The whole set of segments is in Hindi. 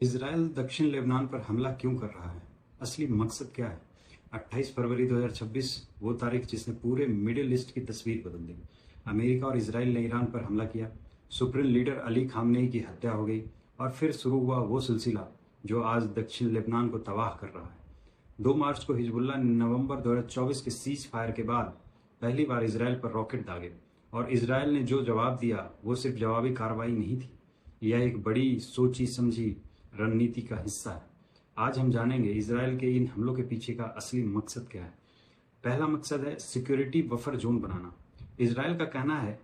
इसराइल दक्षिण लेबनान पर हमला क्यों कर रहा है? असली मकसद क्या है? 28 फरवरी 2026 वो तारीख जिसने पूरे मिडिल ईस्ट की तस्वीर बदल दी। अमेरिका और इसराइल ने ईरान पर हमला किया, सुप्रीम लीडर अली खामनेई की हत्या हो गई और फिर शुरू हुआ वो सिलसिला जो आज दक्षिण लेबनान को तबाह कर रहा है। 2 मार्च को हिजबुल्लाह ने नवंबर 2024 के सीज फायर के बाद पहली बार इसराइल पर रॉकेट दागे और इसराइल ने जो जवाब दिया वो सिर्फ जवाबी कार्रवाई नहीं थी, यह एक बड़ी सोची समझी रणनीति का हिस्सा है। आज हम जानेंगे इसराइल के इन हमलों के पीछे का असली मकसद क्या है। पहला मकसद है सिक्योरिटी बफर जोन बनाना। इसराइल का कहना है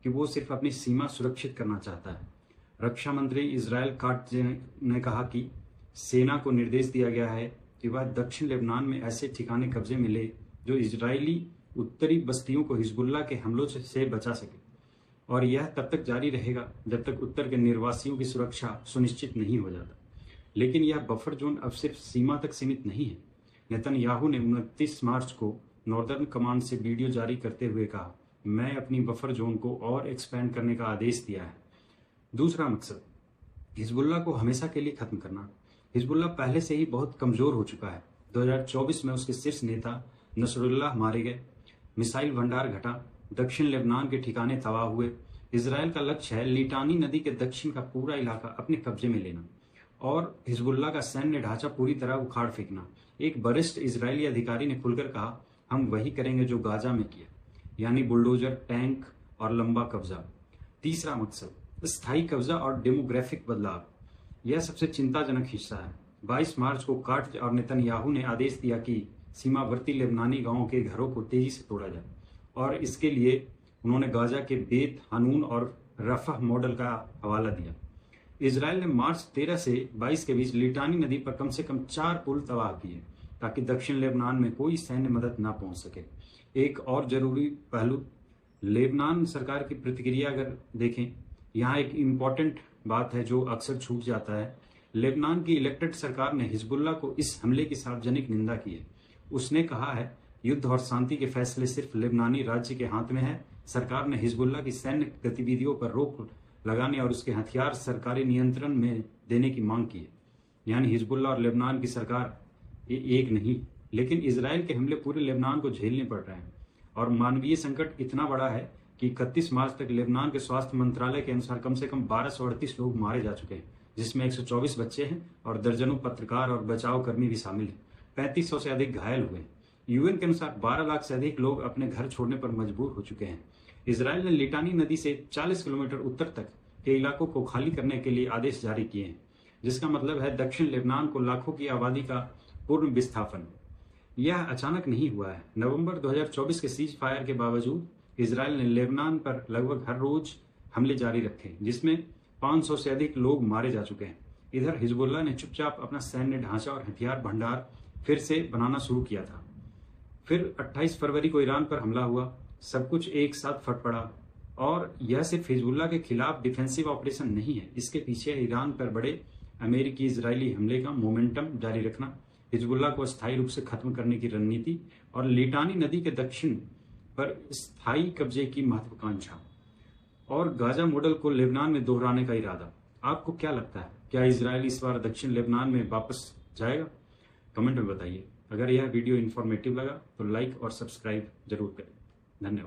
कि वो सिर्फ अपनी सीमा सुरक्षित करना चाहता है। रक्षा मंत्री इसराइल काट्ज ने कहा कि सेना को निर्देश दिया गया है कि वह दक्षिण लेबनान में ऐसे ठिकाने कब्जे में ले जो इजरायली उत्तरी बस्तियों को हिजबुल्लाह के हमलों से बचा सके, और यह तब तक जारी रहेगा जब तक उत्तर के निर्वासियों की सुरक्षा सुनिश्चित नहीं हो जाता। लेकिन यह बफर जोन अब सिर्फ सीमा तक सीमित नहीं है। नेतन्याहू ने 29 मार्च को नॉर्दर्न कमांड से वीडियो जारी करते हुए कहा, मैं अपनी बफर जोन को और एक्सपेंड करने का आदेश दिया है। दूसरा मकसद हिजबुल्लाह को हमेशा के लिए खत्म करना। हिजबुल्लाह पहले से ही बहुत कमजोर हो चुका है। 2024 में उसके शीर्ष नेता नसरुल्लाह मारे गए, मिसाइल भंडार घटा, दक्षिण लेबनान के ठिकाने तबाह हुए। इसराइल का लक्ष्य है लिटानी नदी के दक्षिण का पूरा इलाका अपने कब्जे में लेना और हिजबुल्लाह का सैन्य ढांचा पूरी तरह उखाड़ फेंकना। एक वरिष्ठ इजरायली अधिकारी ने खुलकर कहा, हम वही करेंगे जो गाजा में किया, यानी बुलडोजर, टैंक और लंबा कब्जा। तीसरा मकसद स्थायी कब्जा और डेमोग्राफिक बदलाव। यह सबसे चिंताजनक हिस्सा है। 22 मार्च को काट्ज और नेतन्याहू ने आदेश दिया कि सीमावर्ती लेबनानी गांवों के घरों को तेजी से तोड़ा जाए, और इसके लिए उन्होंने गाजा के बेत हानून और रफह मॉडल का हवाला दिया। इसराइल ने मार्च 13 से 22 के बीच लिटानी नदी पर कम से कम 4 पुल तबाह किए ताकि दक्षिण लेबनान में कोई सैन्य मदद न पहुंच सके। एक और जरूरी पहलू लेबनान सरकार की प्रतिक्रिया अगर देखें, यहाँ एक इम्पॉर्टेंट बात है जो अक्सर छूट जाता है। लेबनान की इलेक्टेड सरकार ने हिजबुल्लाह को इस हमले की सार्वजनिक निंदा की है। उसने कहा है, युद्ध और शांति के फैसले सिर्फ लेबनानी राज्य के हाथ में है। सरकार ने हिजबुल्लाह की सैन्य गतिविधियों पर रोक लगाने और उसके हथियार सरकारी नियंत्रण में देने की मांग की है। यानी हिजबुल्लाह और लेबनान की सरकार एक नहीं, लेकिन इसराइल के हमले पूरे लेबनान को झेलने पड़ रहे हैं और मानवीय संकट इतना बड़ा है कि 31 मार्च तक लेबनान के स्वास्थ्य मंत्रालय के अनुसार कम से कम 1238 लोग मारे जा चुके हैं, जिसमें 124 बच्चे हैं और दर्जनों पत्रकार और बचाव कर्मी भी शामिल हैं। 3500 से अधिक घायल हुए हैं। यूएन के अनुसार 12 लाख से अधिक लोग अपने घर छोड़ने पर मजबूर हो चुके हैं। इसराइल ने लिटानी नदी से 40 किलोमीटर उत्तर तक के इलाकों को खाली करने के लिए आदेश जारी किए हैं, जिसका मतलब है दक्षिण लेबनान को लाखों की आबादी का पूर्ण विस्थापन। यह अचानक नहीं हुआ है। नवंबर 2024 के सीज फायर के बावजूद इसराइल ने लेबनान पर लगभग हर रोज हमले जारी रखे, जिसमें 500 से अधिक लोग मारे जा चुके हैं। इधर हिजबुल्लाह ने चुपचाप अपना सैन्य ढांचा और हथियार भंडार फिर से बनाना शुरू किया था। फिर 28 फरवरी को ईरान पर हमला हुआ, सब कुछ एक साथ फट पड़ा। और यह सिर्फ हिजबुल्लाह के खिलाफ डिफेंसिव ऑपरेशन नहीं है, इसके पीछे ईरान पर बड़े अमेरिकी इजरायली हमले का मोमेंटम जारी रखना, हिजबुल्लाह को स्थायी रूप से खत्म करने की रणनीति और लिटानी नदी के दक्षिण पर स्थायी कब्जे की महत्वाकांक्षा और गाजा मॉडल को लेबनान में दोहराने का इरादा। आपको क्या लगता है, क्या इसराइल इस बार दक्षिण लेबनान में वापस जाएगा? कमेंट में बताइए। अगर यह वीडियो इन्फॉर्मेटिव लगा तो लाइक और सब्सक्राइब जरूर करें। धन्यवाद।